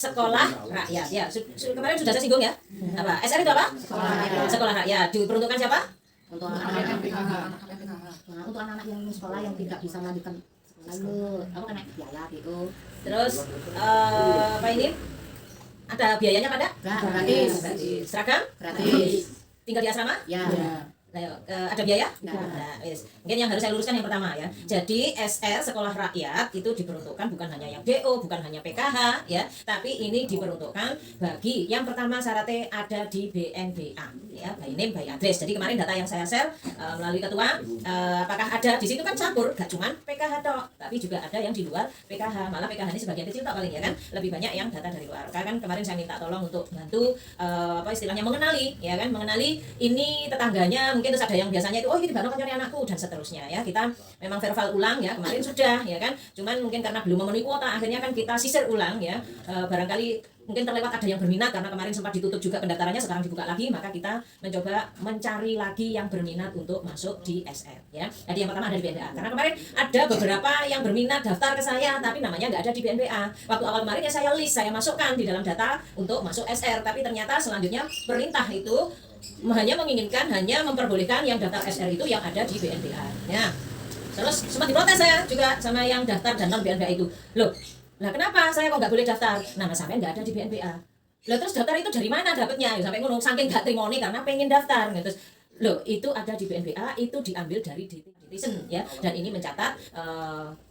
sekolah rakyat ya. Kemarin sudah saya singgung ya. Apa? SR itu apa? Sekolah rakyat. Diperuntukkan siapa? Untuk anak-anak untuk anak-anak yang sekolah yang tidak bisa melanjutkan lalu apa kena biaya gitu. Terus apa ini? Ada biayanya pada? Gratis. Seragam? Gratis. Tinggal di asrama? Ya. Nah, ada biaya? Nah. Mungkin yang harus saya luruskan yang pertama ya. Jadi SR sekolah rakyat itu diperuntukkan bukan hanya yang DO, bukan hanya PKH ya, tapi ini diperuntukkan bagi yang pertama syaratnya ada di BNBA ya, by name by address. Jadi kemarin data yang saya share melalui ketua, apakah ada di situ kan campur, gak cuman PKH tok, tapi juga ada yang di luar PKH. Malah PKH ini sebagian kecil tok paling ya kan, lebih banyak yang data dari luar. Kan kemarin saya minta tolong untuk bantu apa istilahnya mengenali ya kan, mengenali ini tetangganya. Mungkin terus ada yang biasanya itu, oh ini Bano kan nyari anakku dan seterusnya ya. Kita memang verbal ulang ya, kemarin sudah ya kan. Cuman mungkin karena belum memenuhi kuota, akhirnya kan kita sisir ulang ya. Barangkali mungkin terlewat ada yang berminat karena kemarin sempat ditutup juga pendaftarannya, sekarang dibuka lagi, maka kita mencoba mencari lagi yang berminat untuk masuk di SR ya. Jadi yang pertama ada di BNBA. Karena kemarin ada beberapa yang berminat daftar ke saya tapi namanya nggak ada di BNBA. Waktu awal kemarin ya saya list, saya masukkan di dalam data untuk masuk SR, tapi ternyata selanjutnya perintah itu hanya menginginkan, hanya memperbolehkan yang daftar SR itu yang ada di BNBA ya. Terus sempat diprotes saya juga sama yang daftar dan non BNBA itu. Loh, nah kenapa saya kok nggak boleh daftar? Nama sampean nggak ada di BNBA. Loh terus daftar itu dari mana dapatnya? Ya, sampai ngono, saking nggak terima nih karena pengen daftar gitu. Terus loh itu ada di BNBA, itu diambil dari Detizen ya, dan ini mencatat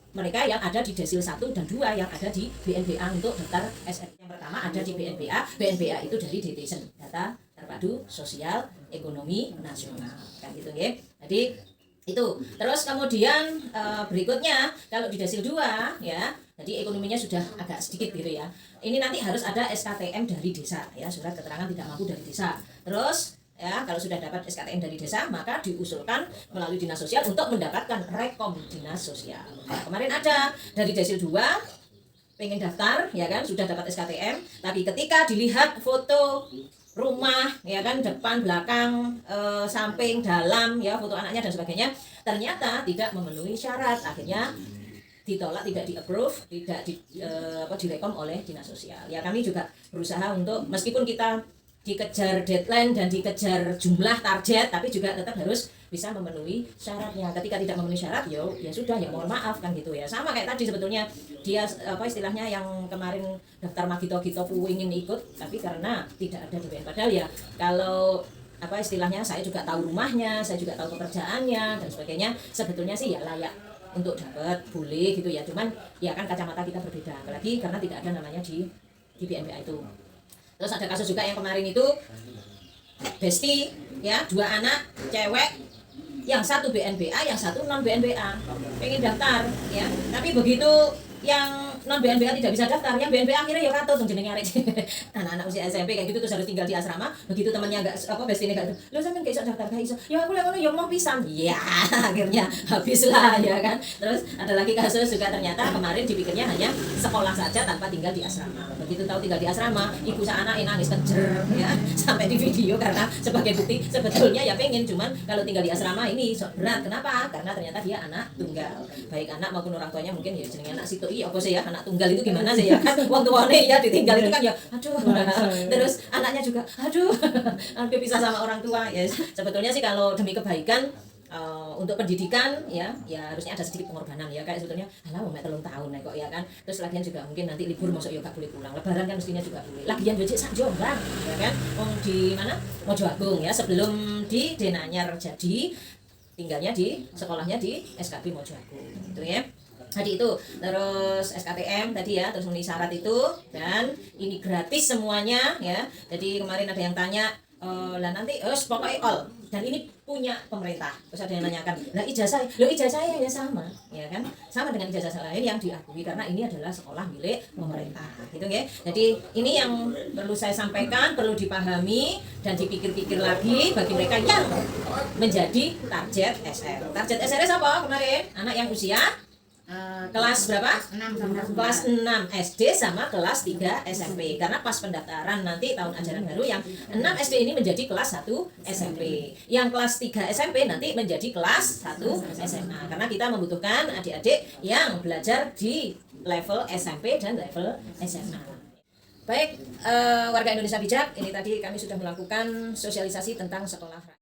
mereka yang ada di desil 1 dan 2 yang ada di BNBA untuk daftar SR. Yang pertama ada di BNBA, BNBA itu dari Detizen, data terpadu sosial ekonomi nasional kan gitu ya. Jadi itu. Terus kemudian berikutnya kalau di desil 2 ya, jadi ekonominya sudah agak sedikit gitu ya. Ini nanti harus ada SKTM dari desa ya, surat keterangan tidak mampu dari desa. Terus ya, kalau sudah dapat SKTM dari desa maka diusulkan melalui dinas sosial untuk mendapatkan rekom dinas sosial. Nah, kemarin ada dari desil 2 pengen daftar ya kan, sudah dapat SKTM, tapi ketika dilihat foto rumah ya kan, depan belakang samping dalam ya, foto anaknya dan sebagainya, ternyata tidak memenuhi syarat, akhirnya ditolak, tidak di-approve, tidak direkom oleh dinas sosial. Ya kami juga berusaha untuk meskipun kita dikejar deadline dan dikejar jumlah target, tapi juga tetap harus bisa memenuhi syaratnya. Ketika tidak memenuhi syarat, ya sudah, ya mohon maaf kan gitu ya. Sama kayak tadi sebetulnya dia apa istilahnya yang kemarin daftar Magito-Gito ingin ikut, tapi karena tidak ada di BN. Padahal ya kalau apa istilahnya saya juga tahu rumahnya, saya juga tahu pekerjaannya dan sebagainya, sebetulnya sih ya layak untuk dapat, boleh gitu ya. Cuman ya kan kacamata kita berbeda, apalagi karena tidak ada namanya di BNBA itu. Terus ada kasus juga yang kemarin itu Besti ya, 2 anak cewek, yang satu BNBA, yang satu non BNBA, pengen daftar ya, tapi begitu yang non BNBA tidak bisa daftar, yang BNBA akhirnya ya katut jenenge arek anak-anak usia SMP kayak gitu terus harus tinggal di asrama. Begitu temannya enggak apa bestine enggak, lho sampean gak iso daftar, gak iso, ya aku lek ngono ya mau pisan ya. Akhirnya habislah ya kan. Terus ada lagi kasus juga, ternyata kemarin dipikirnya hanya sekolah saja tanpa tinggal di asrama. Begitu tahu tinggal di asrama, ibu anak nangis kejer ya, sampai di video karena sebagai bukti sebetulnya ya pengen, cuman kalau tinggal di asrama ini berat. Kenapa? Karena ternyata dia anak tunggal, baik anak maupun orang tuanya mungkin ya jenenge anak situ apa sih ya, anak tunggal itu gimana sih ya kan, wong tuane ya ditinggal itu kan ya aduh. Terus anaknya juga aduh hampir pisah sama orang tua ya. Sebetulnya sih kalau demi kebaikan untuk pendidikan ya harusnya ada sedikit pengorbanan ya, kayak sebetulnya alah mau 3 tahun kok ya kan. Terus lagian juga mungkin nanti libur masuk ya gak boleh pulang, lebaran kan mestinya juga boleh, lagian yo sak Jombang ya kan, di mana Mojoagung ya, sebelum di Denanyar, jadi tinggalnya di sekolahnya di SKB Mojoagung gitu ya. Tadi itu, terus SKTM tadi ya, terus memenuhi syarat itu, dan ini gratis semuanya ya. Jadi kemarin ada yang tanya, lah nanti pokoknya all, dan ini punya pemerintah. Terus ada yang nanyakan, lah ijazah, ijazahnya ya sama ya kan, sama dengan ijazah lain yang diakui karena ini adalah sekolah milik pemerintah gitu ya. Jadi ini yang perlu saya sampaikan, perlu dipahami dan dipikir-pikir lagi bagi mereka yang menjadi target SR. Target SR siapa kemarin? Anak yang usia kelas berapa? 6 kelas 6 SD sama kelas 3 SMP. Karena pas pendaftaran nanti tahun ajaran baru yang 6 SD ini menjadi kelas 1 SMP. Yang kelas 3 SMP nanti menjadi kelas 1 SMA. Karena kita membutuhkan adik-adik yang belajar di level SMP dan level SMA. Baik, warga Indonesia bijak, ini tadi kami sudah melakukan sosialisasi tentang sekolah rakyat.